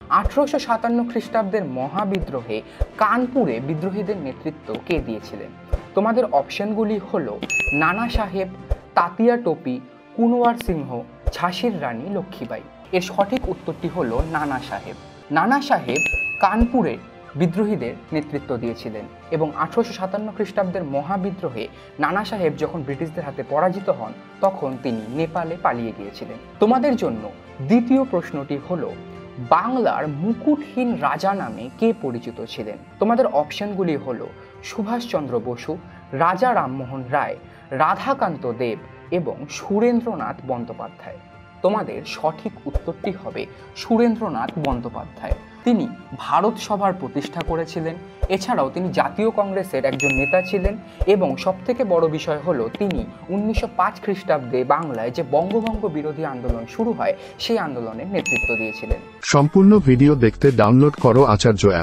1857 খ্রিস্টাব্দের মহাবিদ্রোহে কানপুরে বিদ্রোহীদের নেতৃত্ব কে দিয়েছিলেন? তোমাদের অপশনগুলি হলো নানা সাহেব, তাতিয়া টোপি, কুনওয়ার সিংহ, ঝাঁসির রানী লক্ষ্মীবাই। এর সঠিক উত্তরটি হলো নানা সাহেব। নানা সাহেব কানপুরে বিদ্রোহীদের নেতৃত্ব দিয়েছিলেন এবং 1857 খ্রিস্টাব্দের মহাবিদ্রোহে নানা সাহেব যখন ব্রিটিশদের হাতে পরাজিত হন তখন তিনি নেপালে পালিয়ে গিয়েছিলেন। তোমাদের জন্য দ্বিতীয় প্রশ্নটি হলো বাংলার মুকুটহীন রাজা নামে কে পরিচিত ছিলেন? তোমাদের অপশনগুলি হলো সুভাষচন্দ্র বসু, রাজা রামমোহন রায়, রাধাকান্ত দেব এবং সুরেন্দ্রনাথ বন্দ্যোপাধ্যায়। তোমাদের সঠিক উত্তরটি হবে সুরেন্দ্রনাথ বন্দ্যোপাধ্যায়। তিনি ভারত সভার প্রতিষ্ঠা করেছিলেন। এছাড়াও তিনি জাতীয় কংগ্রেসের একজন নেতা ছিলেন এবং সবথেকে বড় বিষয় হলো তিনি 1905 খ্রিস্টাব্দে বাংলায় যে বঙ্গভঙ্গ বিরোধী আন্দোলন শুরু হয় সেই আন্দোলনের নেতৃত্ব দিয়েছিলেন। সম্পূর্ণ ভিডিও দেখতে ডাউনলোড করো আচার্য অ্যাপ।